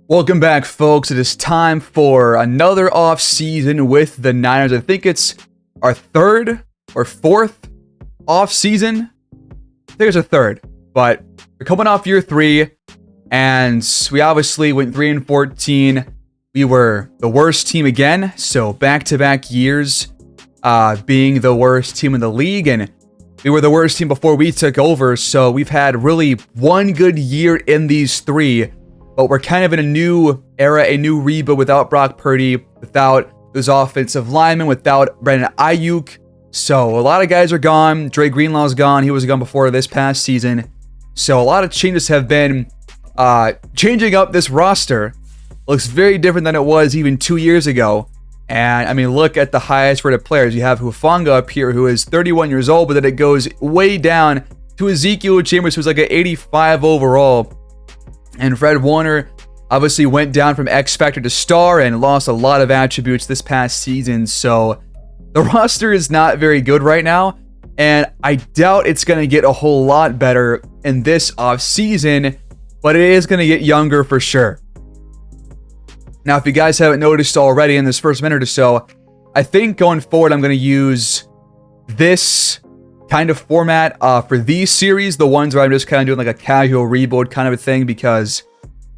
Welcome back, folks. It is time for another off-season with the Niners. I think it's our third or fourth off-season. I think it's our third, but we're coming off year 3, and we obviously went 3-14. We were the worst team again, so back-to-back years being the worst team in the league, and we were the worst team before we took over, so we've had really one good year in these 3. But we're kind of in a new era, a new reboot without Brock Purdy, without those offensive linemen, without Brandon Ayuk. So a lot of guys are gone. Dre Greenlaw's gone. He was gone before this past season. So a lot of changes have been changing up this roster. Looks very different than it was even 2 years ago. And I mean, look at the highest rated players. You have Hufanga up here, who is 31 years old, but then it goes way down to Ezekiel Chambers, who's like an 85 overall. And Fred Warner obviously went down from X Factor to Star and lost a lot of attributes this past season. So the roster is not very good right now. And I doubt it's going to get a whole lot better in this offseason, but it is going to get younger for sure. Now, if you guys haven't noticed already in this first minute or so, I think going forward, I'm going to use this kind of format for these series, the ones where I'm just kind of doing like a casual rebuild kind of a thing, because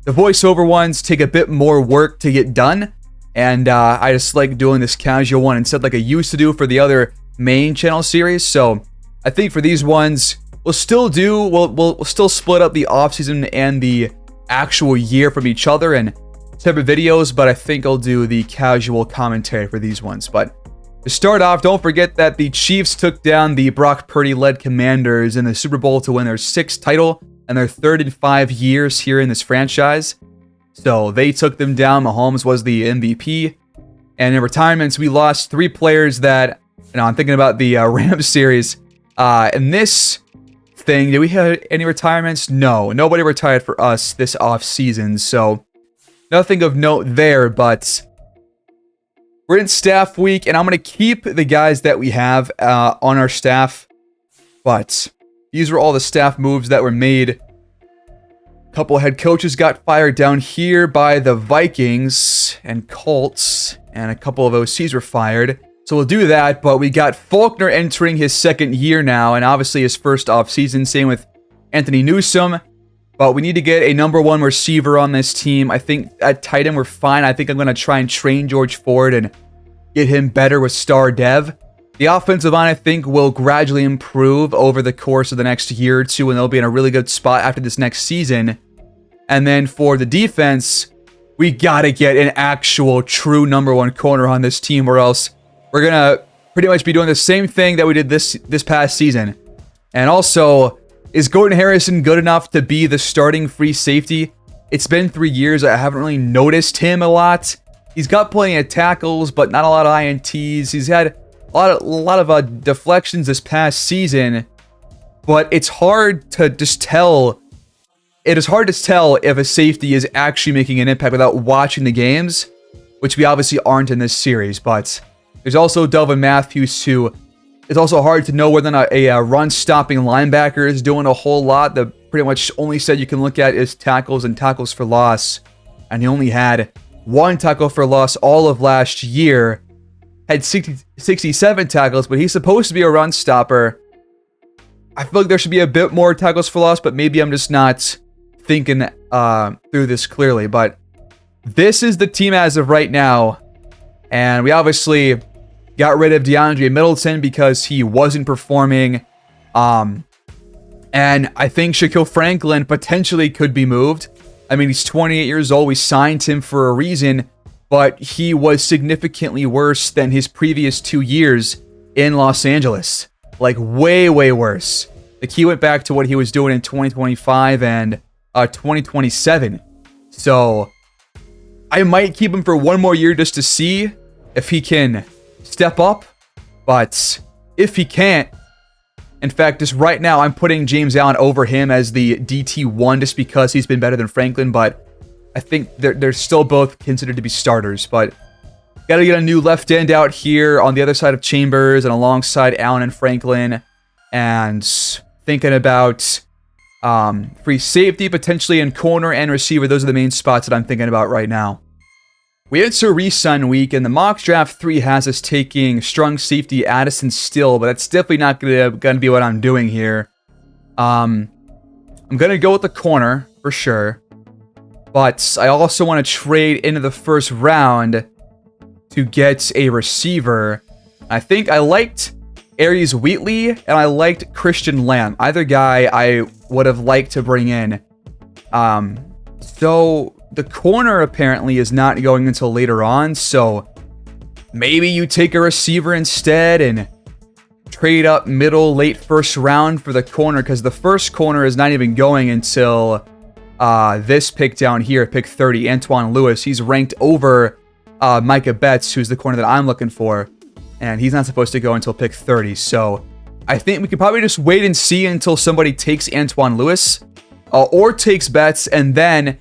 the voiceover ones take a bit more work to get done, and I just like doing this casual one instead, like I used to do for the other main channel series. So I think for these ones, we'll still split up the offseason and the actual year from each other and separate videos, but I think I'll do the casual commentary for these ones. But to start off, don't forget that the Chiefs took down the Brock Purdy-led Commanders in the Super Bowl to win their 6th title and their 3rd in 5 years here in this franchise. So they took them down. Mahomes was the MVP. And in retirements, we lost 3 players that, I'm thinking about the Rams series. In this thing, did we have any retirements? No, nobody retired for us this offseason. So nothing of note there, but we're in staff week, and I'm going to keep the guys that we have on our staff, but these were all the staff moves that were made. A couple head coaches got fired down here by the Vikings and Colts, and a couple of OCs were fired. So we'll do that, but we got Faulkner entering his 2nd year now, and obviously his first offseason. Same with Anthony Newsome. But we need to get a number 1 receiver on this team. I think at tight end we're fine. I think I'm going to try and train George Ford and get him better with Star Dev. The offensive line, I think, will gradually improve over the course of the next year or two, and they'll be in a really good spot after this next season. And then for the defense, we got to get an actual true number 1 corner on this team, or else we're going to pretty much be doing the same thing that we did this past season. And also, is Gordon Harrison good enough to be the starting free safety? It's been 3 years. I haven't really noticed him a lot. He's got plenty of tackles, but not a lot of INTs. He's had a lot of deflections this past season, but it's hard to just tell. It is hard to tell if a safety is actually making an impact without watching the games, which we obviously aren't in this series. But there's also Delvin Matthews, who it's also hard to know whether or not a run-stopping linebacker is doing a whole lot. The pretty much only set you can look at is tackles and tackles for loss. And he only had 1 tackle for loss all of last year. Had 67 tackles, but he's supposed to be a run stopper. I feel like there should be a bit more tackles for loss, but maybe I'm just not thinking through this clearly. But this is the team as of right now. And we obviously got rid of DeAndre Middleton because he wasn't performing. And I think Shaquille Franklin potentially could be moved. I mean, he's 28 years old. We signed him for a reason, but he was significantly worse than his previous 2 years in Los Angeles. Like, way, way worse. Like, he went back to what he was doing in 2025 and 2027. So I might keep him for 1 more year just to see if he can step up, but if he can't, in fact, just right now, I'm putting James Allen over him as the DT1 just because he's been better than Franklin, but I think they're still both considered to be starters. But got to get a new left end out here on the other side of Chambers and alongside Allen and Franklin, and thinking about Free safety, potentially in corner and receiver. Those are the main spots that I'm thinking about right now. We enter re-sign week, and the mock draft 3 has us taking strong safety Addison Still, but that's definitely not gonna be what I'm doing here. I'm gonna go with the corner for sure, but I also want to trade into the first round to get a receiver. I think I liked Aries Wheatley and I liked Christian Lamb. Either guy I would have liked to bring in. So the corner apparently is not going until later on, so maybe you take a receiver instead and trade up middle, late first round for the corner, because the first corner is not even going until this pick down here, pick 30, Antoine Lewis. He's ranked over Micah Betts, who's the corner that I'm looking for, and he's not supposed to go until pick 30. So I think we could probably just wait and see until somebody takes Antoine Lewis or takes Betts, and then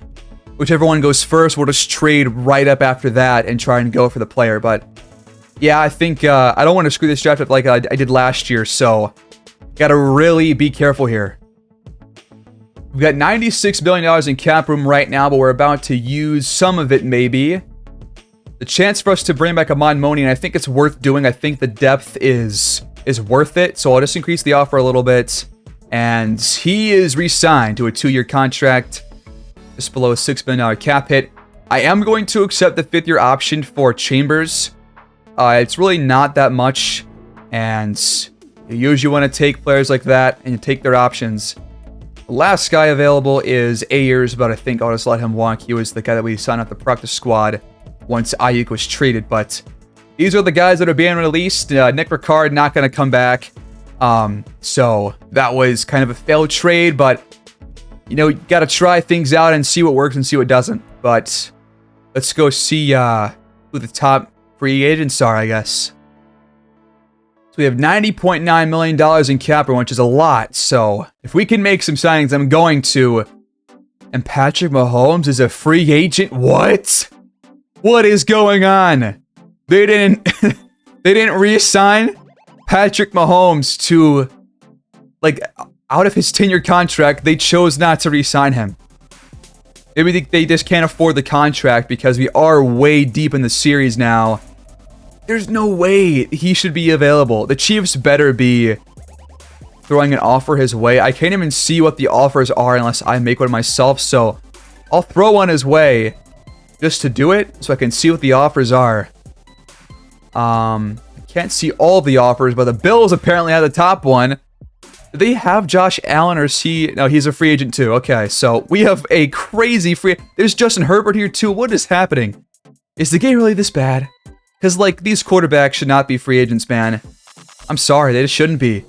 whichever one goes first, we'll just trade right up after that and try and go for the player. But yeah, I think I don't want to screw this draft up like I did last year, so got to really be careful here. We've got $96 billion in cap room right now, but we're about to use some of it maybe. The chance for us to bring back Ahmad Moni, and I think it's worth doing. I think the depth is worth it, so I'll just increase the offer a little bit. And he is re-signed to a 2-year contract, just below a $6 billion cap hit. I am going to accept the 5th-year option for Chambers. It's really not that much, and you usually want to take players like that and you take their options. The last guy available is Ayers, but I think I'll just let him walk. He was the guy that we signed off the practice squad once Ayuk was traded, but these are the guys that are being released. Nick Ricard not going to come back, so that was kind of a failed trade, but you know, you got to try things out and see what works and see what doesn't. But let's go see who the top free agents are, I guess. So we have $90.9 million in cap room, which is a lot. So if we can make some signings, I'm going to. And Patrick Mahomes is a free agent? What? What is going on? They didn't re-sign Patrick Mahomes to, like, out of his 10-year contract. They chose not to re-sign him. Maybe they just can't afford the contract because we are way deep in the series now. There's no way he should be available. The Chiefs better be throwing an offer his way. I can't even see what the offers are unless I make one myself, so I'll throw one his way just to do it so I can see what the offers are. I can't see all the offers, but the Bills apparently have the top one. Do they have Josh Allen, or is he... No, he's a free agent too. Okay, so we have a crazy free... There's Justin Herbert here too. What is happening? Is the game really this bad? Because, like, these quarterbacks should not be free agents, man. I'm sorry, they just shouldn't be.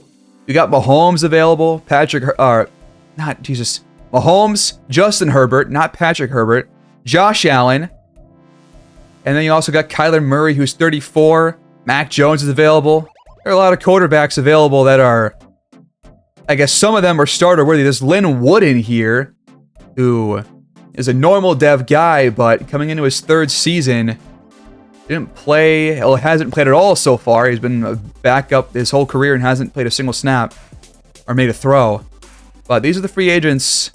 You got Mahomes available, Mahomes, Justin Herbert, not Patrick Herbert, Josh Allen, and then you also got Kyler Murray, who's 34. Mac Jones is available. There are a lot of quarterbacks available that are... I guess some of them are starter worthy. There's Lynn Wooden here, who is a normal dev guy, but coming into his 3rd season, didn't play, well, hasn't played at all so far. He's been a backup his whole career and hasn't played a single snap or made a throw. But these are the free agents.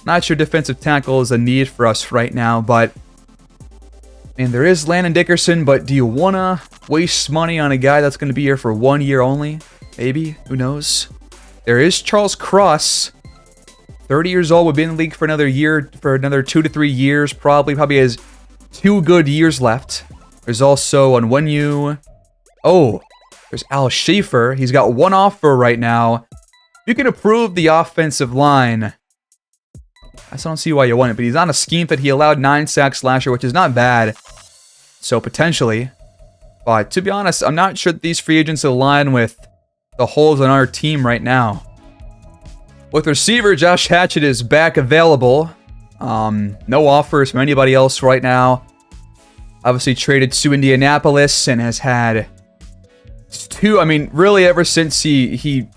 Not sure defensive tackle is a need for us right now, but and there is Landon Dickerson, but do you want to waste money on a guy that's going to be here for 1 year only? Maybe, who knows? There is Charles Cross, 30 years old, would be in the league for another year, for another 2 to 3 years, probably has 2 good years left. There's also Onwenu. Oh, there's Al Schaefer. He's got 1 offer right now. You can approve the offensive line. I still don't see why you want it, but he's on a scheme that he allowed 9 sacks last year, which is not bad. So potentially. But to be honest, I'm not sure that these free agents align with the holes on our team right now. With receiver, Josh Hatchett is back available. No offers from anybody else right now. Obviously traded to Indianapolis and has had 2, I mean, really ever since he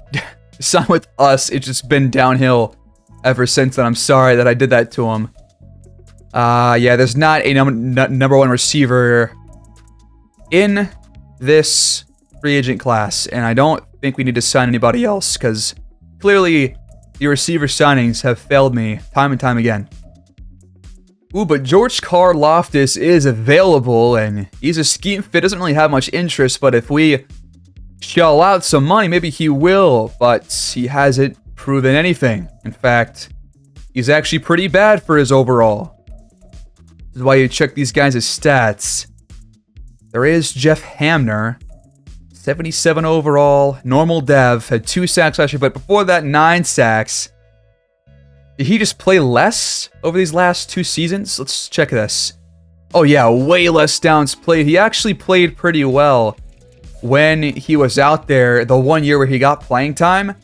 signed with us, it's just been downhill ever since then. I'm sorry that I did that to him. Yeah, there's not a number 1 receiver in this free agent class, and I don't think we need to sign anybody else, because clearly the receiver signings have failed me time and time again. Ooh, but George Karlaftis is available, and he's a scheme fit. Doesn't really have much interest, but if we shell out some money, maybe he will. But he hasn't proven anything. In fact, he's actually pretty bad for his overall. This is why you check these guys' stats. There is Jeff Hamner, 77 overall, normal dev, had 2 sacks last year, but before that, 9 sacks. Did he just play less over these last 2 seasons? Let's check this. Oh yeah, way less downs played. He actually played pretty well when he was out there the 1 year where he got playing time.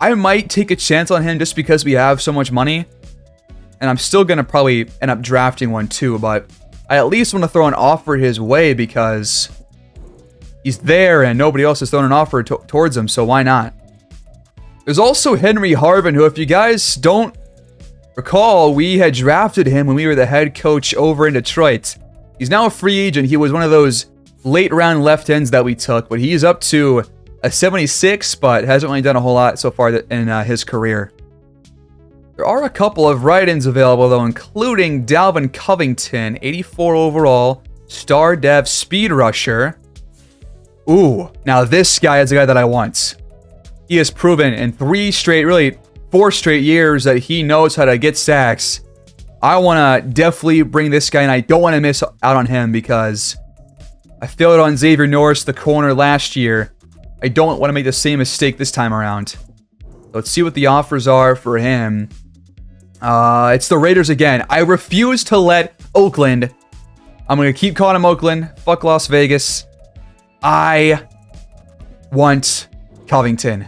I might take a chance on him just because we have so much money. And I'm still going to probably end up drafting one too, but I at least want to throw an offer his way because he's there and nobody else has thrown an offer towards him, so why not? There's also Henry Harvin, who, if you guys don't recall, we had drafted him when we were the head coach over in Detroit. He's now a free agent. He was one of those late round left ends that we took, but he's up to a 76, but hasn't really done a whole lot so far in his career. There are a couple of right ends available, though, including Dalvin Covington, 84 overall, star dev speed rusher. Ooh, now this guy is the guy that I want. He has proven in 4 straight years that he knows how to get sacks. I want to definitely bring this guy, and I don't want to miss out on him because I failed on Xavier Norris, the corner, last year. I don't want to make the same mistake this time around. Let's see what the offers are for him. It's the Raiders again. I refuse to let Oakland. I'm going to keep calling him Oakland. Fuck Las Vegas. I want Covington.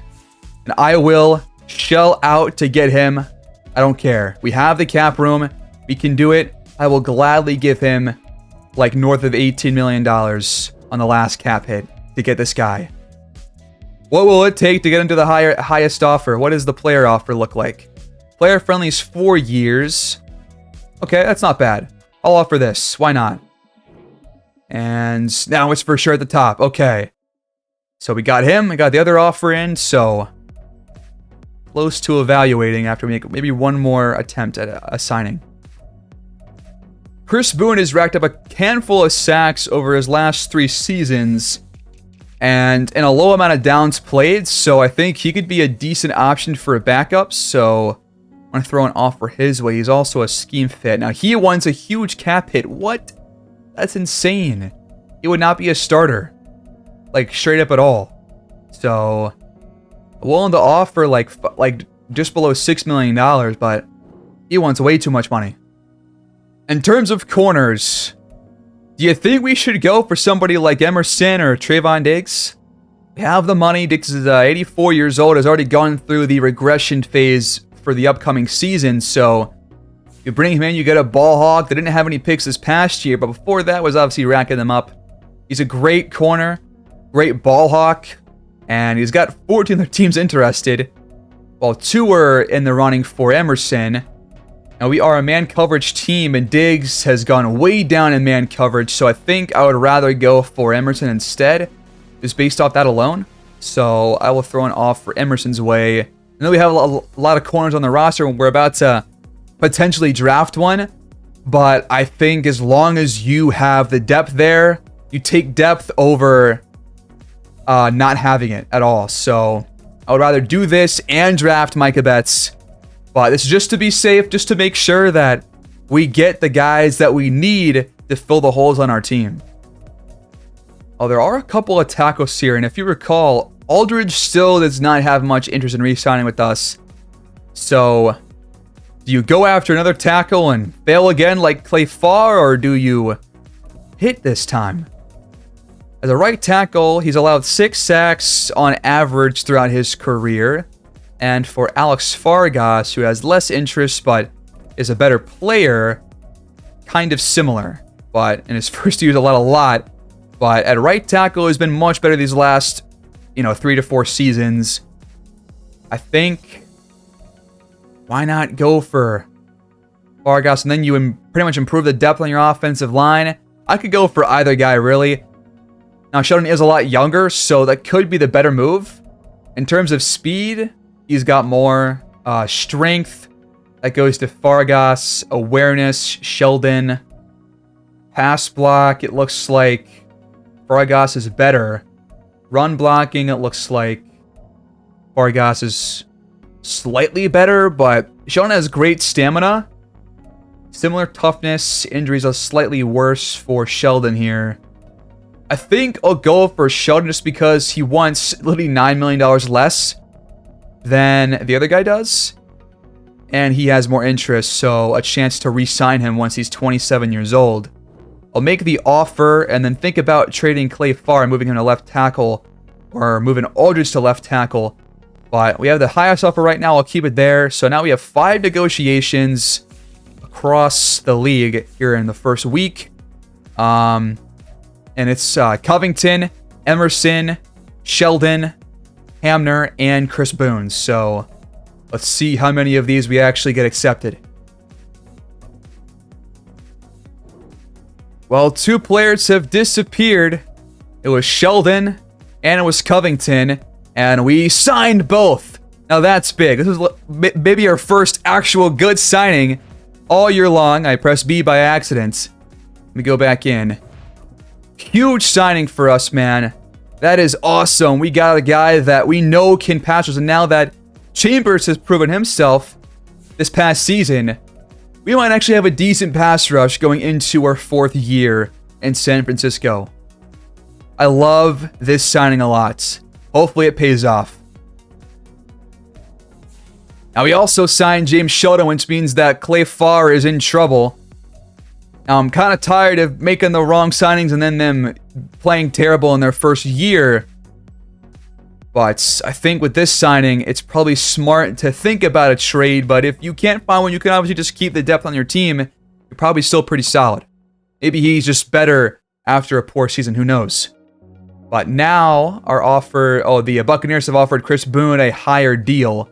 And I will shell out to get him. I don't care. We have the cap room. We can do it. I will gladly give him like north of $18 million on the last cap hit to get this guy. What will it take to get into the highest offer? What does the player offer look like? Player friendly is 4 years. Okay, that's not bad. I'll offer this. Why not? And now it's for sure at the top. Okay. So we got him. We got the other offer in. So close to evaluating after we make maybe one more attempt at a signing. Chris Boone has racked up a handful of sacks over his last 3 seasons and in a low amount of downs played. So I think he could be a decent option for a backup. So I'm going to throw an offer his way. He's also a scheme fit. Now, he wants a huge cap hit. What? That's insane. He would not be a starter. Like, straight up at all. So, willing to offer, like just below $6 million, but he wants way too much money. In terms of corners, do you think we should go for somebody like Emerson or Trayvon Diggs? We have the money. Diggs is 84 years old, has already gone through the regression phase for the upcoming season, so you bring him in, you get a ball hawk. They didn't have any picks this past year, but before that was obviously racking them up. He's a great corner, great ball hawk, and he's got 14 other teams interested, while 2 were in the running for Emerson. Now we are a man coverage team, and Diggs has gone way down in man coverage, so I think I would rather go for Emerson instead, just based off that alone. So I will throw an off for Emerson's way. I know we have a lot of corners on the roster, and we're about to potentially draft one, but I think as long as you have the depth there, you take depth over not having it at all. So I would rather do this and draft Micah Betts, but this is just to be safe, just to make sure that we get the guys that we need to fill the holes on our team. Oh, there are a couple of tackles here, and if you recall, Aldridge still does not have much interest in re-signing with us. So, do you go after another tackle and fail again like Clay Farr, or do you hit this time? As a right tackle, he's allowed 6 sacks on average throughout his career. And for Alex Fargas, who has less interest but is a better player, kind of similar. But in his first year, he was a lot. But at right tackle, he's been much better these last 3 to 4 seasons. I think, why not go for Fargas, and then you pretty much improve the depth on your offensive line. I could go for either guy, really. Now, Sheldon is a lot younger, so that could be the better move. In terms of speed, he's got more. Strength, that goes to Fargas. Awareness, Sheldon. Pass block, it looks like Fargas is better. Run blocking, it looks like Fargas is slightly better, but Sheldon has great stamina. Similar toughness. Injuries are slightly worse for Sheldon here. I think I'll go for Sheldon just because he wants literally $9 million less than the other guy does. And he has more interest, so a chance to re-sign him once he's 27 years old. I'll make the offer and then think about trading Clay Farr and moving him to left tackle, or moving Aldridge to left tackle. But we have the highest offer right now. I'll keep it there. So now we have 5 negotiations across the league here in the first week. And it's Covington, Emerson, Sheldon, Hamner, and Chris Boone. So let's see how many of these we actually get accepted. Well, 2 players have disappeared. It was Sheldon and it was Covington, and we signed both. Now that's big. This was maybe our first actual good signing all year long. I pressed B by accident. Let me go back in. Huge signing for us, man. That is awesome. We got a guy that we know can pass us, and now that Chambers has proven himself this past season, we might actually have a decent pass rush going into our 4th year in San Francisco. I love this signing a lot. Hopefully it pays off. Now we also signed James Sheldon, which means that Clay Farr is in trouble. Now I'm kind of tired of making the wrong signings and then them playing terrible in their first year. But I think with this signing, it's probably smart to think about a trade. But if you can't find one, you can obviously just keep the depth on your team. You're probably still pretty solid. Maybe he's just better after a poor season. Who knows? But now our offer... Oh, the Buccaneers have offered Chris Boone a higher deal.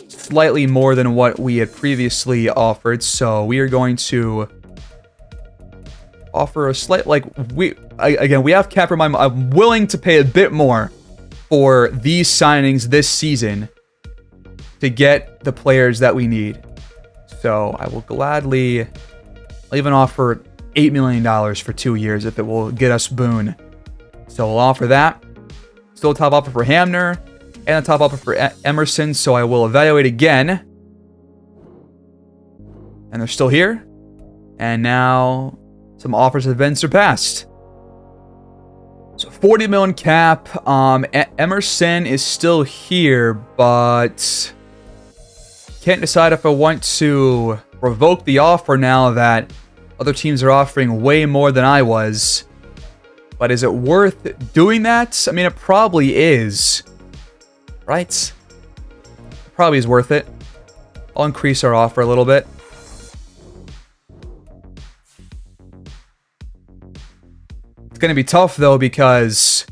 Slightly more than what we had previously offered. So we are going to offer a slight... Again, we have cap room. I'm willing to pay a bit more for these signings this season to get the players that we need. So I will gladly... I'll even offer $8 million for 2 years if it will get us Boone. So we'll offer that. Still a top offer for Hamner and a top offer for Emerson. So I will evaluate again. And they're still here. And now some offers have been surpassed. So 40 million cap. Emerson is still here, but can't decide if I want to revoke the offer now that other teams are offering way more than I was. But is it worth doing that? I mean, it probably is. Right? It probably is worth it. I'll increase our offer a little bit. It's going to be tough, though, because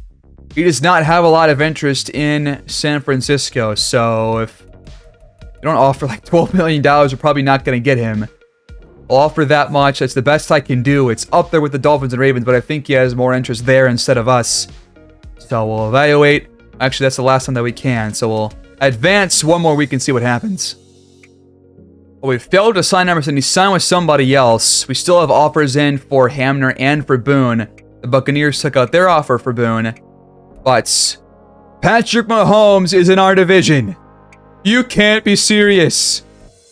he does not have a lot of interest in San Francisco. So if you don't offer like $12 million, we're probably not going to get him. I'll offer that much. That's the best I can do. It's up there with the Dolphins and Ravens, but I think he has more interest there instead of us. So we'll evaluate. Actually, that's the last time that we can. So we'll advance one more week and see what happens. Well, we failed to sign Emerson. He signed with somebody else. We still have offers in for Hamner and for Boone. The Buccaneers took out their offer for Boone. But Patrick Mahomes is in our division. You can't be serious.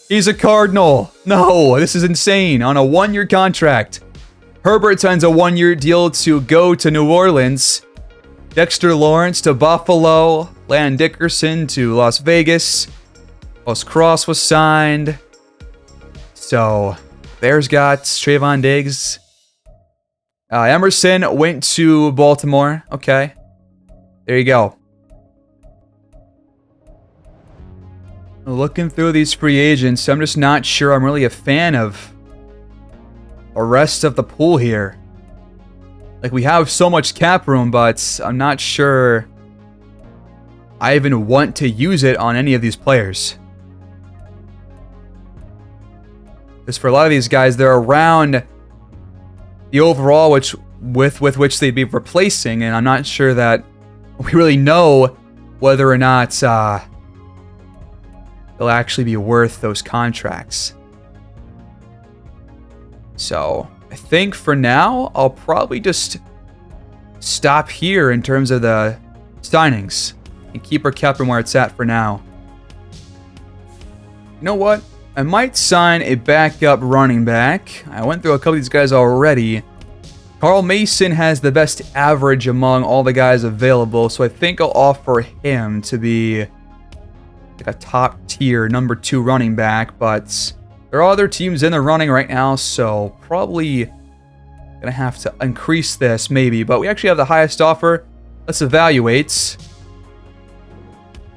He's a Cardinal. No, this is insane. On a 1-year contract. Herbert signs a 1-year deal to go to New Orleans. Dexter Lawrence to Buffalo. Landon Dickerson to Las Vegas. Os Cross was signed. So, Bears got Trayvon Diggs. Emerson went to Baltimore. Okay. There you go. Looking through these free agents, I'm just not sure I'm really a fan of the rest of the pool here. Like, we have so much cap room, but I'm not sure I even want to use it on any of these players. Because for a lot of these guys, they're around the overall with which they'd be replacing, and I'm not sure that we really know whether or not they'll actually be worth those contracts. So I think for now, I'll probably just stop here in terms of the signings and keep our cap room where it's at for now. You know what? I might sign a backup running back. I went through a couple of these guys already. Carl Mason has the best average among all the guys available, so I think I'll offer him to be like a top tier number 2 running back, but there are other teams in the running right now, so probably gonna have to increase this maybe, but we actually have the highest offer. Let's evaluate.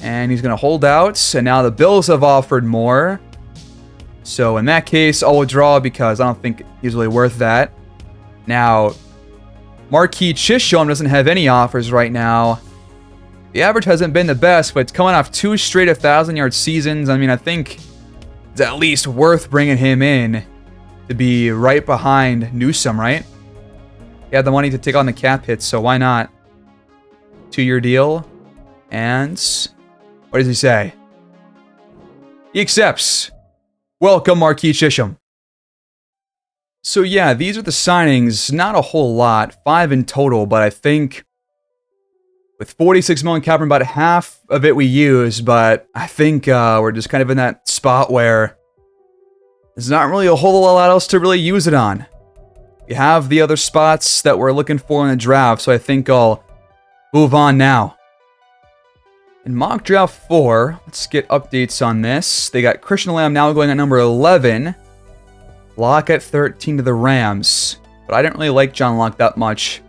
And he's gonna hold out, and now the Bills have offered more. So in that case, I'll withdraw because I don't think he's really worth that. Now, Marquis Chisholm doesn't have any offers right now. The average hasn't been the best, but it's coming off 2 straight 1,000-yard seasons. I mean, I think it's at least worth bringing him in to be right behind Newsome, right? He had the money to take on the cap hits, so why not? 2-year deal. And what does he say? He accepts. Welcome, Marquis Chisholm. So yeah, these are the signings. Not a whole lot. 5 in total, but I think with 46 million cap room, about half of it we use, but I think we're just kind of in that spot where there's not really a whole lot else to really use it on. We have the other spots that we're looking for in the draft, so I think I'll move on now. In mock draft 4, let's get updates on this. They got Christian Lamb now going at number 11. Locke at 13 to the Rams. But I didn't really like John Locke that much.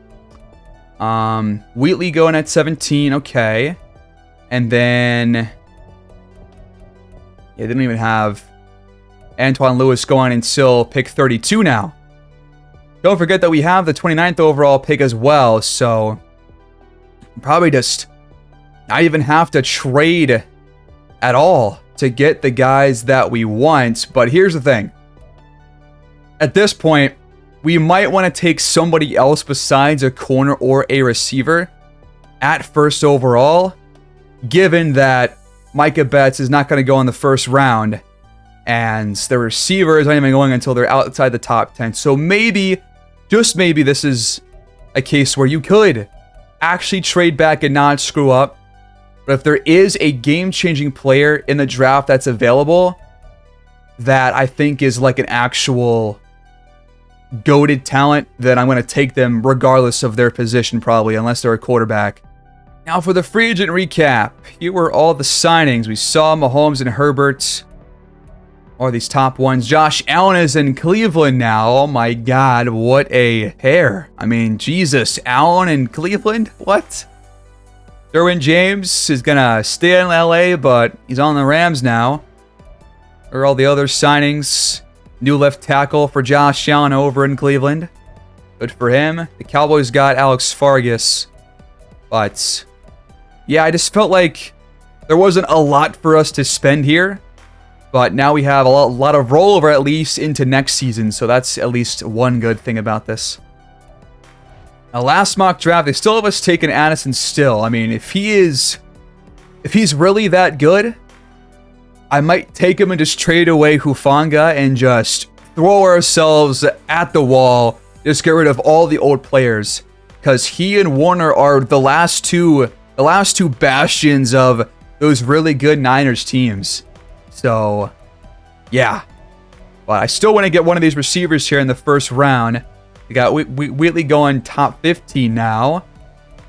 Wheatley going at 17, okay. And then yeah, they don't even have Antoine Lewis going until pick 32 now. Don't forget that we have the 29th overall pick as well, so probably just not even have to trade at all to get the guys that we want. But here's the thing. At this point, we might want to take somebody else besides a corner or a receiver at first overall, given that Micah Betts is not going to go in the first round, and the receivers aren't even going until they're outside the top 10. So maybe, just maybe, this is a case where you could actually trade back and not screw up. But if there is a game-changing player in the draft that's available that I think is like an actual goated talent, then I'm going to take them regardless of their position probably, unless they're a quarterback. Now for the free agent recap. Here were all the signings. We saw Mahomes and Herbert, or these top ones. Josh Allen is in Cleveland now. Oh my God, what a pair. I mean, Jesus, Allen in Cleveland? What? Derwin James is going to stay in LA, but he's on the Rams now. Or all the other signings. New left tackle for Josh Allen over in Cleveland. Good for him. The Cowboys got Alex Fargas. But yeah, I just felt like there wasn't a lot for us to spend here. But now we have a lot of rollover at least into next season. So that's at least one good thing about this. Now, last mock draft, they still have us taking Addison Still. I mean, if he's really that good, I might take him and just trade away Hufanga and just throw ourselves at the wall. Just get rid of all the old players, because he and Warner are the last two bastions of those really good Niners teams. So, yeah. But I still want to get one of these receivers here in the first round. We got Wheatley going top 15 now.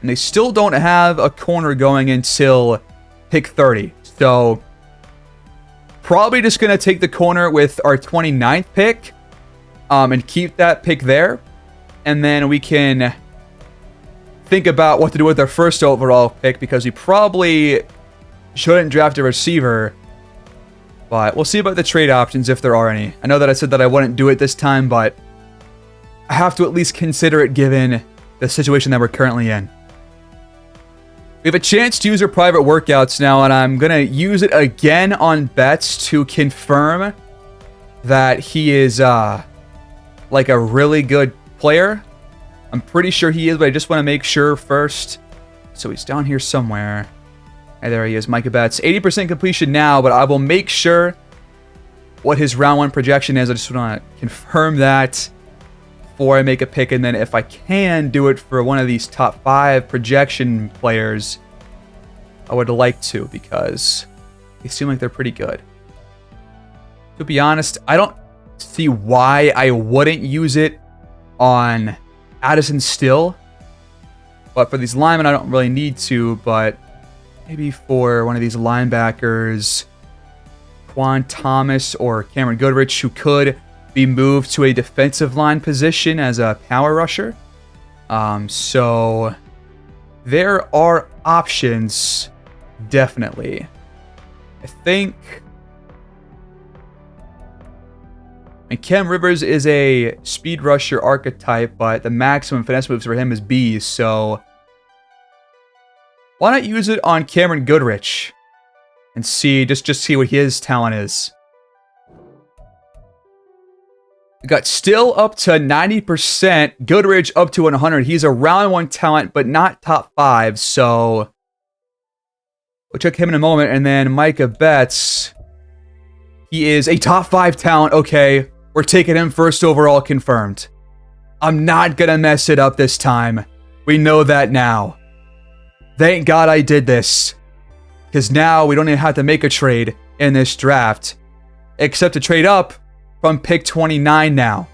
And they still don't have a corner going until pick 30. So, probably just going to take the corner with our 29th pick. And keep that pick there. And then we can think about what to do with our first overall pick, because we probably shouldn't draft a receiver. But we'll see about the trade options if there are any. I know that I said that I wouldn't do it this time, but I have to at least consider it given the situation that we're currently in. We have a chance to use our private workouts now, and I'm going to use it again on Betts to confirm that he is like a really good player. I'm pretty sure he is, but I just want to make sure first. So he's down here somewhere. And there he is, Micah Betts. 80% completion now, but I will make sure what his round 1 projection is. I just want to confirm that before I make a pick. And then if I can do it for one of these top 5 projection players, I would like to, because they seem like they're pretty good. To be honest, I don't see why I wouldn't use it on Addison Still. But for these linemen, I don't really need to. But maybe for one of these linebackers, Quan Thomas or Cameron Goodrich, who could be moved to a defensive line position as a power rusher. So there are options, definitely. I think... And Cam Rivers is a speed rusher archetype, but the maximum finesse moves for him is B, so why not use it on Cameron Goodrich and see, just see what his talent is. We got Still up to 90%, Goodrich up to 100. He's a round 1 talent, but not top 5, so we'll check him in a moment. And then Micah Betts, he is a top 5 talent. Okay, we're taking him first overall, confirmed. I'm not gonna mess it up this time. We know that now. Thank God I did this, because now we don't even have to make a trade in this draft, except to trade up from pick 29 now.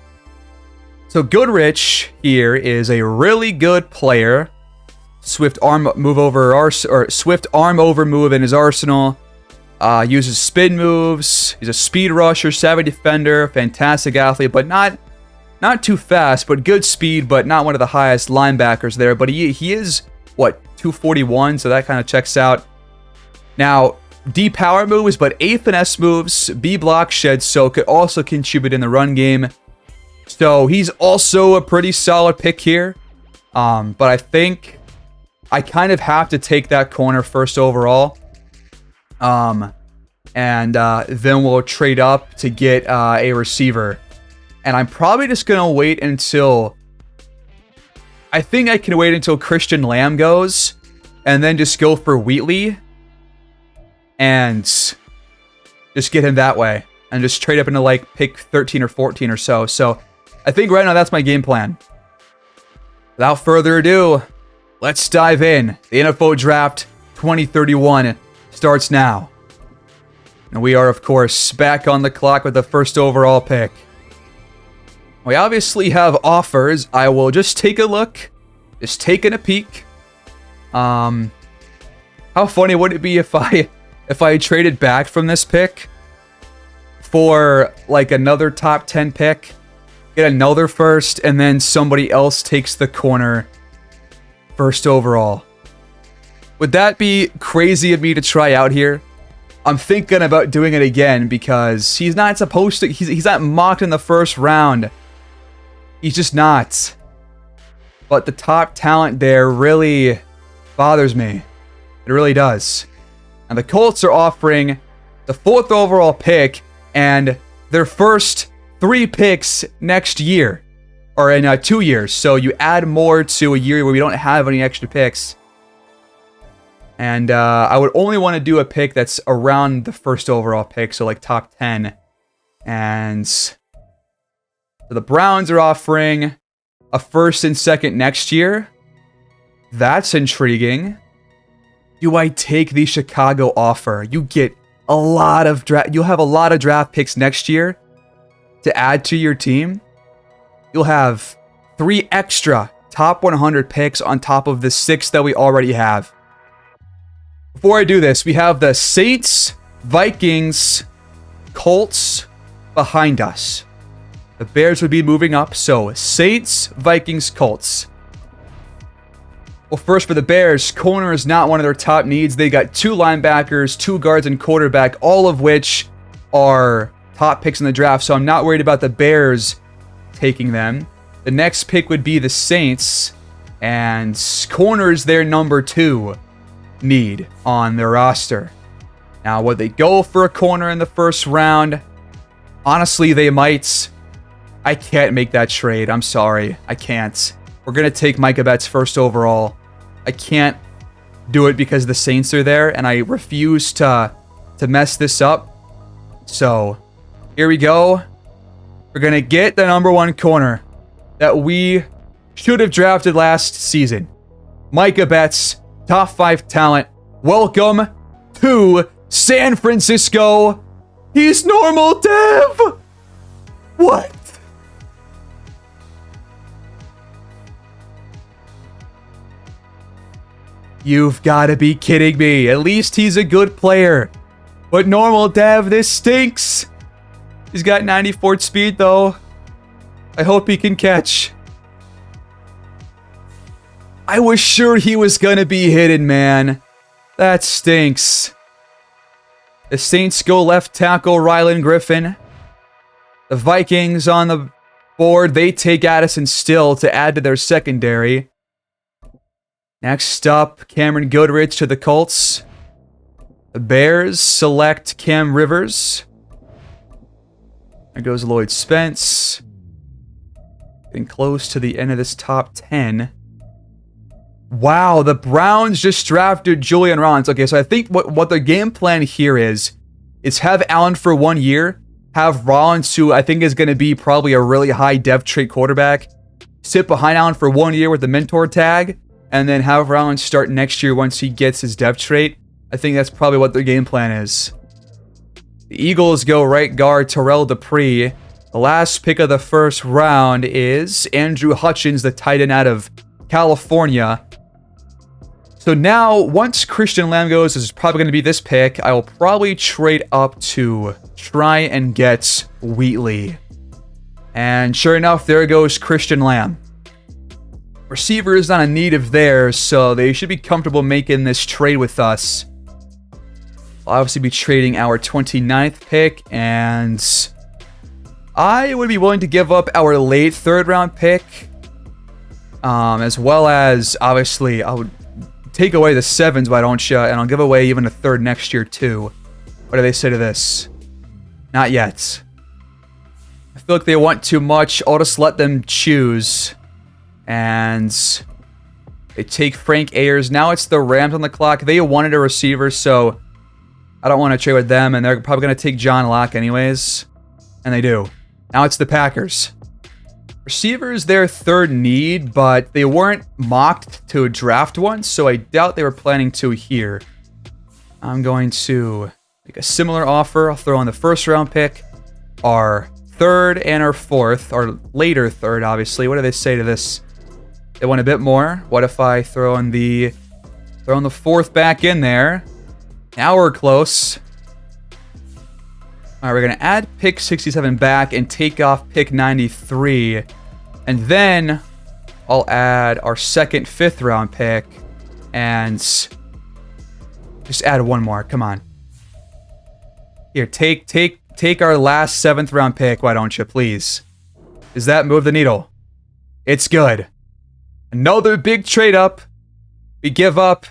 So Goodrich here is a really good player. Swift arm over move in his arsenal. Uses spin moves. He's a speed rusher, savvy defender, fantastic athlete, but not too fast, but good speed, but not one of the highest linebackers there. But he is, what, 241, so that kind of checks out. Now, D power moves, but A finesse moves, B block shed, so could also contribute in the run game. So he's also a pretty solid pick here. But I think I kind of have to take that corner first overall. And then we'll trade up to get a receiver. And I'm probably just going to wait until... I think I can wait until Christian Lamb goes, and then just go for Wheatley. And just get him that way. And just trade up into like pick 13 or 14 or so. So I think right now that's my game plan. Without further ado, let's dive in. The NFL Draft 2031 starts now. And we are, of course, back on the clock with the first overall pick. We obviously have offers. I will just take a look. Just taking a peek. How funny would it be if I traded back from this pick for like another top 10 pick, get another first, and then somebody else takes the corner first overall? Would that be crazy of me to try out here? I'm thinking about doing it again because he's not supposed to. He's not mocked in the first round. He's just not. But the top talent there really bothers me. It really does. And the Colts are offering the 4th overall pick and their first 3 picks next year. Or in 2 years. So you add more to a year where we don't have any extra picks. And I would only want to do a pick that's around the first overall pick, so like top 10. And so the Browns are offering a 1st and 2nd next year. That's intriguing. Do I take the Chicago offer? You get a lot of you'll have a lot of draft picks next year to add to your team. You'll have 3 extra top 100 picks on top of the 6 that we already have. Before I do this, we have the Saints, Vikings, Colts behind us. The Bears would be moving up, so Saints, Vikings, Colts. Well, first for the Bears, corner is not one of their top needs. They got 2 linebackers, 2 guards, and quarterback, all of which are top picks in the draft, so I'm not worried about the Bears taking them. The next pick would be the Saints, and corner is their number 2 need on their roster. Now, would they go for a corner in the first round? Honestly, they might. I can't make that trade. I'm sorry. I can't. We're going to take Micah Betts first overall. I can't do it because the Saints are there, and I refuse to mess this up. So, here we go. We're going to get the number 1 corner that we should have drafted last season. Micah Betts, top 5 talent. Welcome to San Francisco. He's normal dev. What? You've got to be kidding me. At least he's a good player. But normal dev, this stinks. He's got 94 speed though. I hope he can catch. I was sure he was gonna be hidden, man. That stinks. The Saints go left tackle Rylan Griffin. The Vikings on the board. They take Addison Still to add to their secondary. Next up, Cameron Goodrich to the Colts. The Bears select Cam Rivers. There goes Lloyd Spence. Getting close to the end of this top 10. Wow, the Browns just drafted Julian Rollins. Okay, so I think what the game plan here is have Allen for 1 year, have Rollins, who I think is going to be probably a really high depth trait quarterback, sit behind Allen for 1 year with the mentor tag, and then have Rollins start next year once he gets his depth trait. I think that's probably what their game plan is. The Eagles go right guard Terrell Dupree. The last pick of the first round is Andrew Hutchins, the tight end out of California. So now, once Christian Lamb goes, this is probably going to be this pick. I will probably trade up to try and get Wheatley. And sure enough, there goes Christian Lamb. Receiver is not a need of theirs, so they should be comfortable making this trade with us. I'll obviously be trading our 29th pick, and I would be willing to give up our late 3rd round pick, as well as, obviously, I would take away the 7s, why don't you? And I'll give away even a 3rd next year, too. What do they say to this? Not yet. I feel like they want too much. I'll just let them choose. And they take Frank Ayers. Now it's the Rams on the clock. They wanted a receiver, so I don't want to trade with them. And they're probably going to take John Locke anyways. And they do. Now it's the Packers. Receivers their 3rd need, but they weren't mocked to draft one, so I doubt they were planning to here. I'm going to make a similar offer. I'll throw in the 1st round pick, our 3rd and our 4th, our later 3rd, obviously. What do they say to this? They want a bit more. What if I throw in the 4th back in there? Now we're close. All right, we're going to add pick 67 back and take off pick 93. And then I'll add our 2nd, 5th round pick and just add one more. Come on. Here, take our last 7th round pick, why don't you, please? Does that move the needle? It's good. Another big trade up. We give up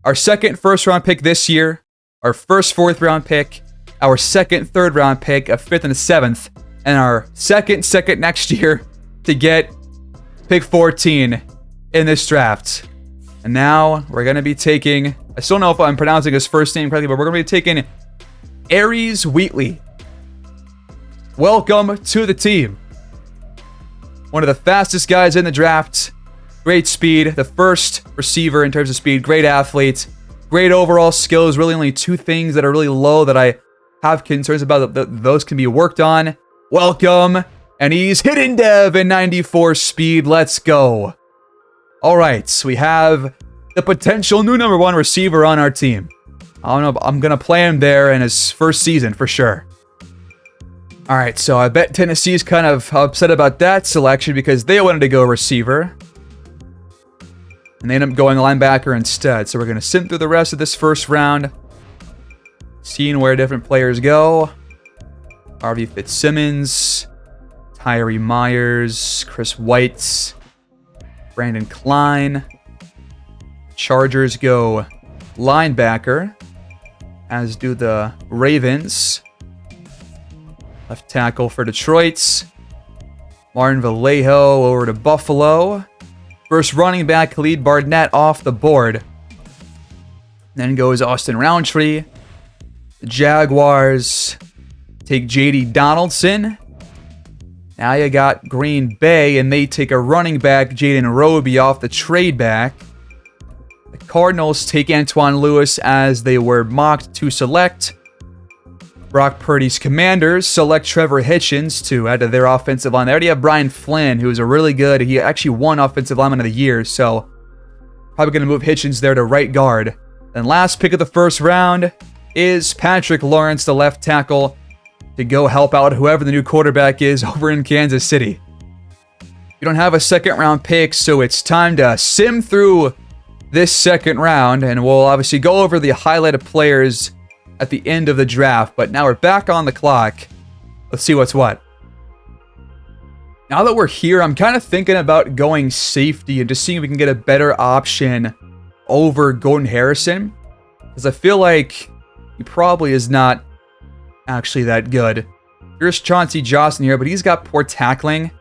our 2nd, 1st round pick this year, our 1st, 4th round pick, our 2nd, 3rd round pick, a 5th and a 7th, and our 2nd next year to get pick 14 in this draft. And now we're going to be taking, I still don't know if I'm pronouncing his first name correctly, but we're going to be taking Aries Wheatley. Welcome to the team. One of the fastest guys in the draft. Great speed. The first receiver in terms of speed. Great athlete. Great overall skills. Really only 2 things that are really low that I have concerns about. Those can be worked on. Welcome. And he's hidden dev in 94 speed. Let's go. All right. So we have the potential new number 1 receiver on our team. I don't know. I'm going to play him there in his first season for sure. All right. So I bet Tennessee's kind of upset about that selection because they wanted to go receiver. And they end up going linebacker instead. So we're going to sim through the rest of this first round. Seeing where different players go. RV Fitzsimmons. Tyree Myers. Chris White. Brandon Klein. Chargers go linebacker. As do the Ravens. Left tackle for Detroit. Martin Vallejo over to Buffalo. First running back, Khalid Barnett off the board. Then goes Austin Roundtree. The Jaguars take J.D. Donaldson. Now you got Green Bay, and they take a running back, Jaden Roby, off the trade back. The Cardinals take Antoine Lewis as they were mocked to select. Brock Purdy's Commanders select Trevor Hitchens to add to their offensive line. They already have Brian Flynn, who is a really good. He actually won Offensive Lineman of the Year, so probably going to move Hitchens there to right guard. Then last pick of the first round is Patrick Lawrence, the left tackle, to go help out whoever the new quarterback is over in Kansas City. You don't have a second round pick, so it's time to sim through this second round, and we'll obviously go over the highlighted players at the end of the draft. But now we're back on the clock. Let's see what's what. Now that we're here, I'm kind of thinking about going safety and just seeing if we can get a better option over Gordon Harrison, because I feel like he probably is not actually that good. Here's Chauncey Johnson here, but he's got poor tackling,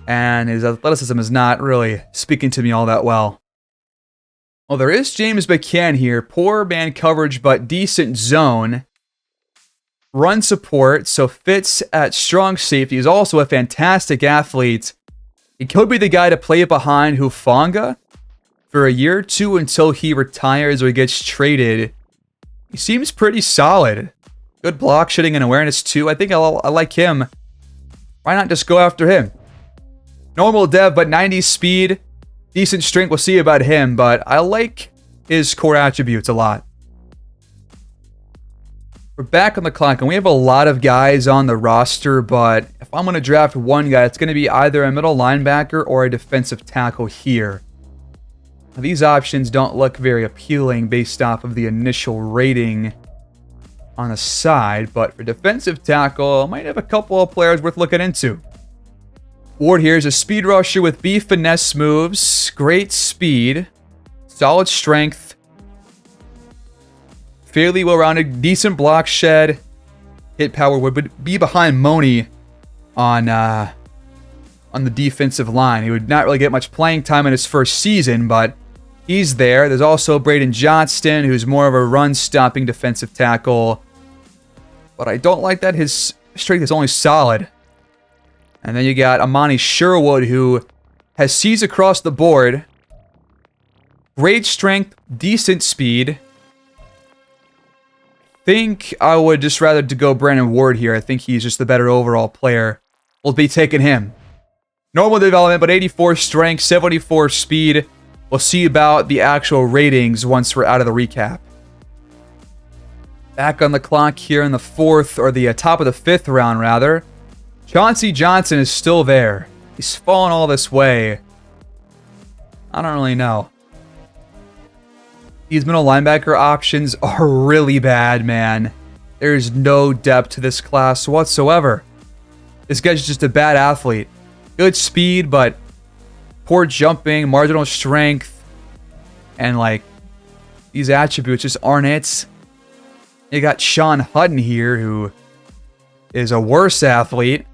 and his athleticism is not really speaking to me all that well. Well, there is James McCann here. Poor man coverage, but decent zone. Run support, so fits at strong safety. He's also a fantastic athlete. He could be the guy to play behind Hufanga for a year or two until he retires or he gets traded. He seems pretty solid. Good block, shooting, and awareness too. I think I like him. Why not just go after him? Normal dev, but 90 speed. Decent strength. We'll see about him, but I like his core attributes a lot. We're back on the clock, and we have a lot of guys on the roster, but if I'm going to draft one guy, it's going to be either a middle linebacker or a defensive tackle here. Now, these options don't look very appealing based off of the initial rating on the side, but for defensive tackle, I might have a couple of players worth looking into. Ward here is a speed rusher with B finesse moves, great speed, solid strength, fairly well-rounded, decent block shed, hit power would be behind Money on the defensive line. He would not really get much playing time in his first season, but he's there. There's also Braden Johnston, who's more of a run-stopping defensive tackle, but I don't like that his strength is only solid. And then you got Amani Sherwood, who has C's across the board. Great strength, decent speed. I think I would just rather to go Brandon Ward here. I think he's just the better overall player. We'll be taking him. Normal development, but 84 strength, 74 speed. We'll see about the actual ratings once we're out of the recap. Back on the clock here in the fourth, or the top of the fifth round, rather. Chauncey Johnson is still there. He's fallen all this way. I don't really know. These middle linebacker options are really bad, man. There's no depth to this class whatsoever. This guy's just a bad athlete. Good speed, but poor jumping, marginal strength, and like these attributes just aren't it. You got Sean Hutton here, who is a worse athlete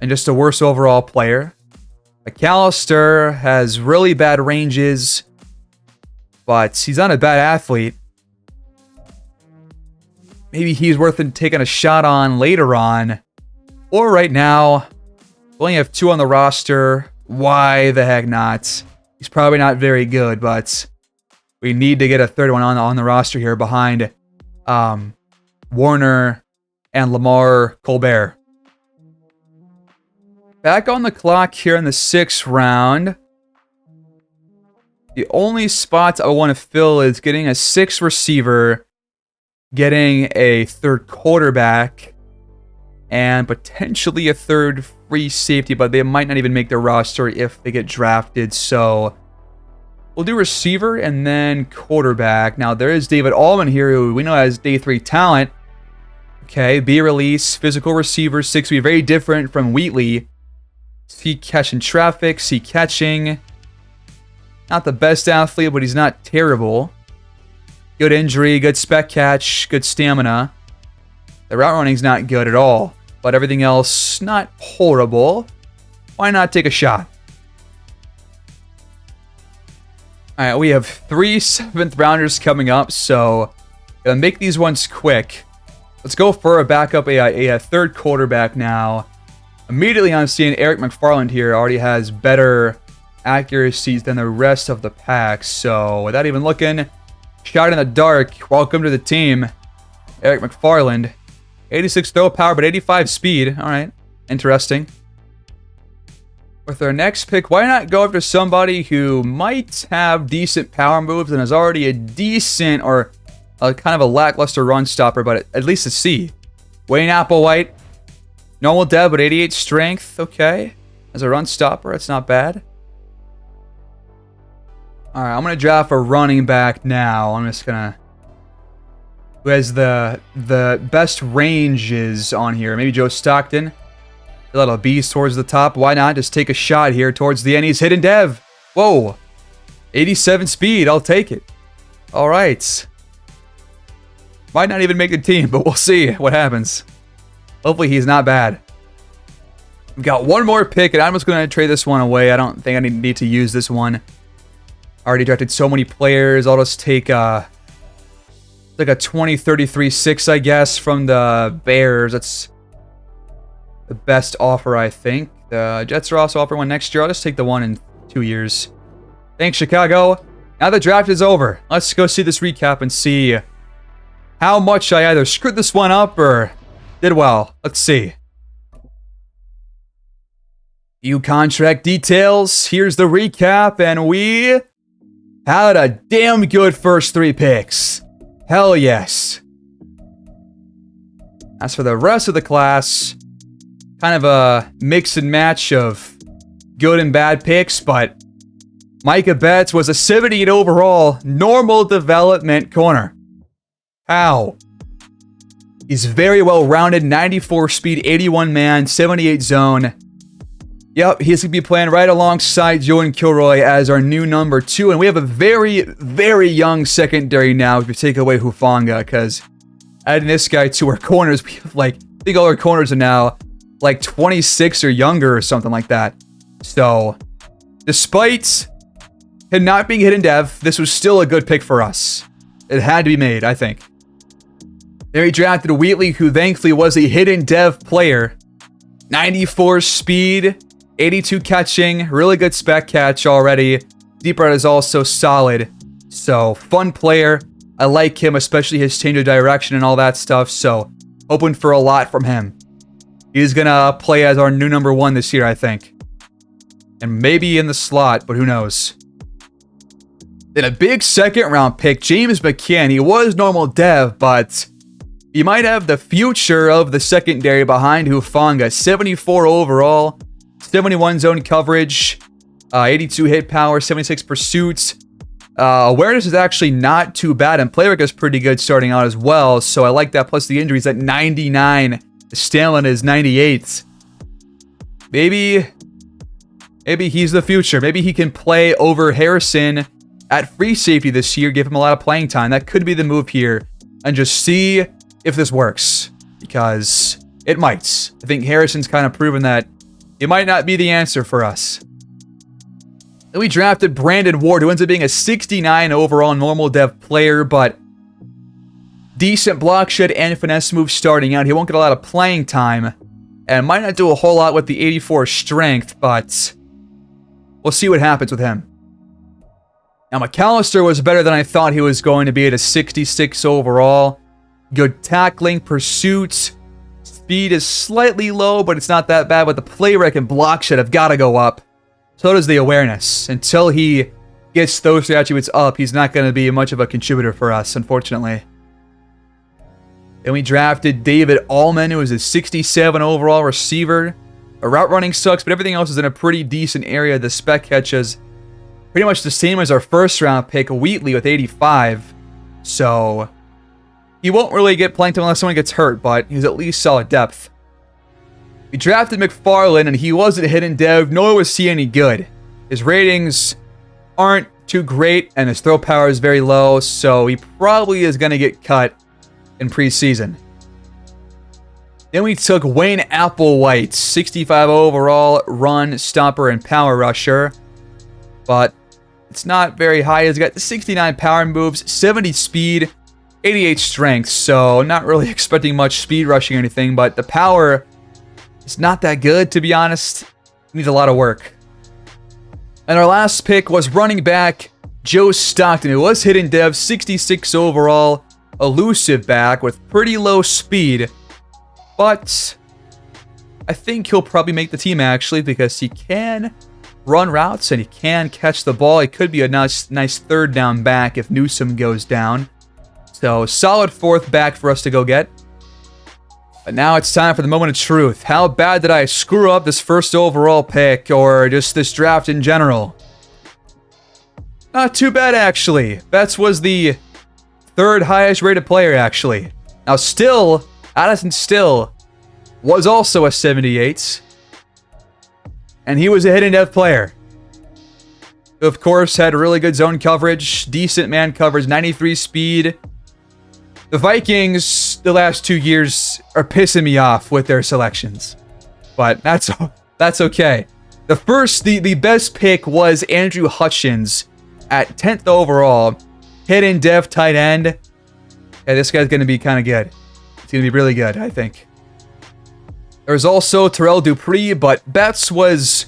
and just a worse overall player. McAllister has really bad ranges, but he's not a bad athlete. Maybe he's worth taking a shot on later on. Or right now. We only have two on the roster. Why the heck not? He's probably not very good, but we need to get a third one on the roster here behind Warner and Lamar Colbert. Back on the clock here in the sixth round. The only spot I want to fill is getting a sixth receiver, getting a third quarterback, and potentially a third free safety, but they might not even make their roster if they get drafted. So we'll do receiver and then quarterback. Now there is David Allman here, who we know has day 3 talent. Okay, B release, physical receiver, 6'3", very different from Wheatley. C catching traffic, C catching. Not the best athlete, but he's not terrible. Good injury, good spec catch, good stamina. The route running's not good at all, but everything else not horrible. Why not take a shot? All right, we have 3 7th rounders coming up, so gonna make these ones quick. Let's go for a backup, a third quarterback now. Immediately I'm seeing Eric McFarland here already has better accuracies than the rest of the pack. So without even looking, shot in the dark. Welcome to the team, Eric McFarland. 86 throw power, but 85 speed. All right, interesting. With our next pick, why not go after somebody who might have decent power moves and is already a decent or kind of a lackluster run stopper, but at least a C. Wayne Applewhite. Normal dev, but 88 strength. Okay. As a run stopper, it's not bad. All right, I'm going to draft a running back now. I'm just going to... Who has the best ranges on here? Maybe Joe Stockton. A little beast towards the top. Why not just take a shot here towards the end? He's hidden dev. Whoa. 87 speed. I'll take it. All right. Might not even make the team, but we'll see what happens. Hopefully he's not bad. We've got one more pick, and I'm just going to trade this one away. I don't think I need to use this one. I already drafted so many players. I'll just take like a 20-33-6, I guess, from the Bears. That's the best offer, I think. The Jets are also offering one next year. I'll just take the one in 2 years. Thanks, Chicago. Now the draft is over. Let's go see this recap and see how much I either screwed this one up or did well. Let's see. Few contract details. Here's the recap, and we had a damn good first 3 picks. Hell yes. As for the rest of the class, kind of a mix and match of good and bad picks, but Micah Betts was a 78 overall normal development corner. How? He's very well rounded, 94 speed, 81 man, 78 zone. Yep, he's going to be playing right alongside Jordan Kilroy as our new number 2. And we have a very, very young secondary now if you take away Hufanga, because adding this guy to our corners, we have like, I think all our corners are now like 26 or younger or something like that. So, despite him not being hidden dev, this was still a good pick for us. It had to be made, I think. Then we drafted Wheatley, who thankfully was a hidden dev player. 94 speed, 82 catching, really good spec catch already. Deep right is also solid. So, fun player. I like him, especially his change of direction and all that stuff. So, hoping for a lot from him. He's going to play as our new number 1 this year, I think. And maybe in the slot, but who knows. Then a big second round pick, James McCann. He was normal dev, but he might have the future of the secondary behind Hufanga. 74 overall, 71 zone coverage, 82 hit power, 76 pursuits. Awareness is actually not too bad, and play rate is pretty good starting out as well, so I like that, plus the injuries at 99. The stamina is 98. Maybe he's the future. Maybe he can play over Harrison at free safety this year, give him a lot of playing time. That could be the move here, and just see if this works, because it might. I think Harrison's kind of proven that it might not be the answer for us. Then we drafted Brandon Ward, who ends up being a 69 overall normal dev player, but decent block shed and finesse move starting out. He won't get a lot of playing time, and might not do a whole lot with the 84 strength, but we'll see what happens with him. Now, McAllister was better than I thought he was going to be at a 66 overall. Good tackling, pursuit. Speed is slightly low, but it's not that bad. But the play rec and block shed have got to go up. So does the awareness. Until he gets those 3 attributes up, he's not going to be much of a contributor for us, unfortunately. Then we drafted David Allman, who is a 67 overall receiver. The route running sucks, but everything else is in a pretty decent area. The spec catch is pretty much the same as our first round pick, Wheatley, with 85. So he won't really get playing time unless someone gets hurt, but he's at least solid depth. We drafted McFarland, and he wasn't hidden dev, nor was he any good. His ratings aren't too great, and his throw power is very low, so he probably is going to get cut in preseason. Then we took Wayne It's not very high. He's got 69 power moves, 70 speed, 88 strength. So not really expecting much speed rushing or anything, but the power is not that good, to be honest. Needs a lot of work. And our last pick was running back Joe Stockton, who was hidden dev, 66 overall, elusive back with pretty low speed. But I think he'll probably make the team, actually, because he can run routes and he can catch the ball. It could be a nice third down back if Newsome goes down. So solid fourth back for us to go get. But now it's time for the moment of truth. How bad did I screw up this first overall pick, or just this draft in general? Not too bad, actually. Betts was the third highest rated player, actually. Now still, Addison Still was also a 78. And he was a hidden dev player. Of course, had really good zone coverage, decent man coverage, 93 speed. The Vikings, the last 2 years, are pissing me off with their selections. But that's okay. The best pick was Andrew Hutchins at 10th overall. Hidden dev tight end. Yeah, this guy's going to be kind of good. It's going to be really good, I think. There's also Terrell Dupree, but Betts was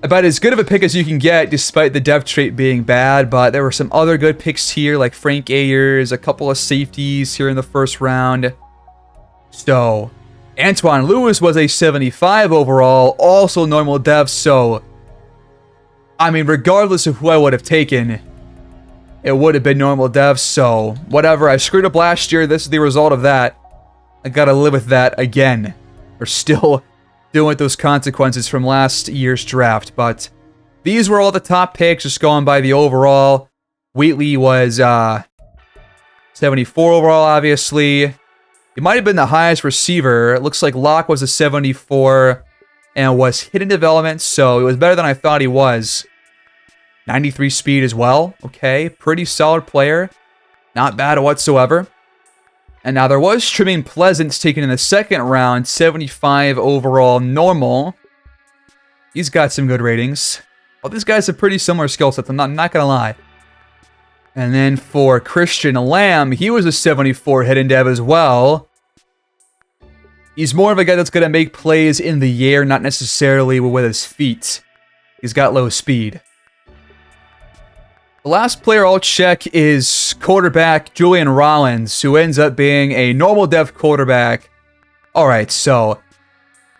about as good of a pick as you can get despite the depth trait being bad, but there were some other good picks here like Frank Ayers, a couple of safeties here in the first round. So, Antoine Lewis was a 75 overall, also normal dev, so I mean, regardless of who I would have taken, it would have been normal dev, so whatever. I screwed up last year, this is the result of that. I gotta live with that again. We're still dealing with those consequences from last year's draft. But these were all the top picks, just going by the overall. Wheatley was 74 overall, obviously. He might have been the highest receiver. It looks like Locke was a 74 and was hidden development, so it was better than I thought he was. 93 speed as well. Okay, pretty solid player. Not bad whatsoever. And now there was Tremaine Pleasance taken in the second round, 75 overall normal. He's got some good ratings. Well, these guys have pretty similar skill sets, I'm not gonna lie. And then for Christian Lamb, he was a 74 hidden dev as well. He's more of a guy that's gonna make plays in the air, not necessarily with his feet. He's got low speed. The last player I'll check is quarterback Julian Rollins, who ends up being a normal dev quarterback. Alright, so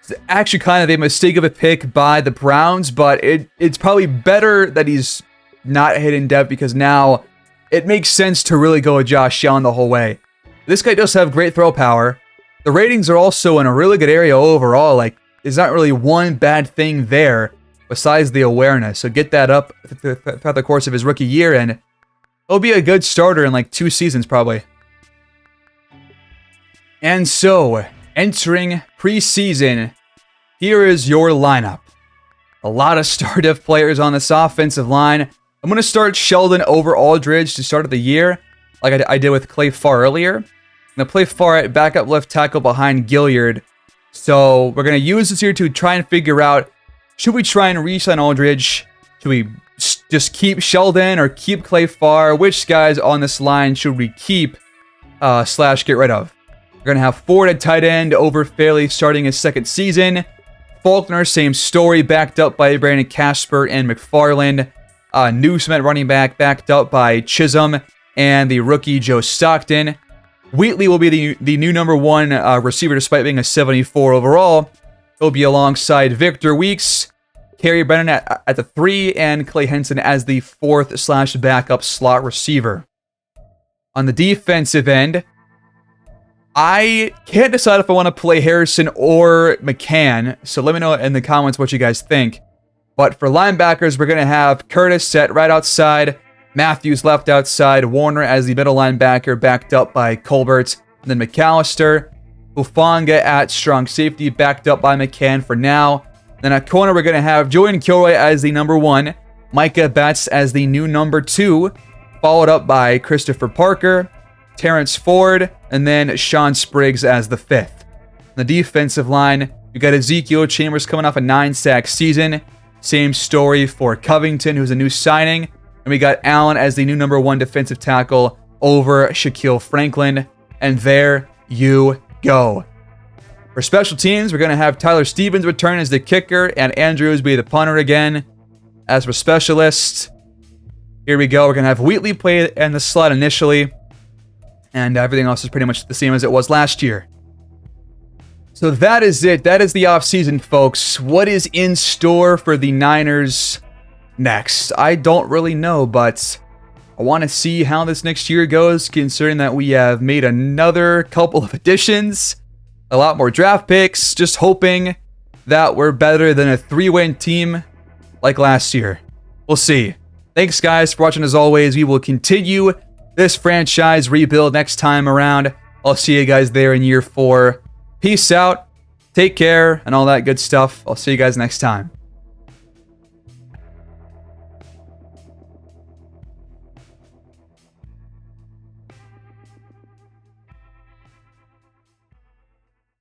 it's actually kind of a mistake of a pick by the Browns, but it's probably better that he's not hidden dev because now it makes sense to really go with Josh Allen the whole way. This guy does have great throw power. The ratings are also in a really good area overall. Like, there's not really one bad thing there besides the awareness. So get that up throughout the course of his rookie year, and he'll be a good starter in like 2 seasons probably. And so, entering preseason, here is your lineup. A lot of star dev players on this offensive line. I'm going to start Sheldon over Aldridge to start of the year, like I did with Clay Farr earlier. I'm going to play Farr at backup left tackle behind Gilliard. So we're going to use this here to try and figure out, should we try and re-sign Aldridge? Should we just keep Sheldon or keep Clay Farr? Which guys on this line should we keep / get rid of? We're going to have Ford at tight end over Fairley starting his second season. Faulkner, same story, backed up by Brandon Casper and McFarland. Newsome at running back, backed up by Chisholm and the rookie Joe Stockton. Wheatley will be the new number 1 receiver despite being a 74 overall. He'll be alongside Victor Weeks, Kerry Brennan at the 3, and Clay Henson as the 4th / backup slot receiver. On the defensive end, I can't decide if I want to play Harrison or McCann, so let me know in the comments what you guys think. But for linebackers, we're going to have Curtis set right outside, Matthews left outside, Warner as the middle linebacker backed up by Colbert, and then McAllister. Hufanga at strong safety, backed up by McCann for now. Then at corner, we're going to have Julian Kilroy as the number 1, Micah Betts as the new number 2, followed up by Christopher Parker, Terrence Ford, and then Sean Spriggs as the 5th. On the defensive line, we got Ezekiel Chambers coming off a 9-sack season. Same story for Covington, who's a new signing. And we got Allen as the new number 1 defensive tackle over Shaquille Franklin. And there you go. For special teams, we're going to have Tyler Stevens return as the kicker and Andrews be the punter again. As for specialists, here we go. We're going to have Wheatley play in the slot initially. And everything else is pretty much the same as it was last year. So that is it. That is the offseason, folks. What is in store for the Niners next? I don't really know, but I want to see how this next year goes, considering that we have made another couple of additions, a lot more draft picks, just hoping that we're better than a 3-win team like last year. We'll see. Thanks, guys, for watching as always. We will continue this franchise rebuild next time around. I'll see you guys there in year 4. Peace out, take care, and all that good stuff. I'll see you guys next time.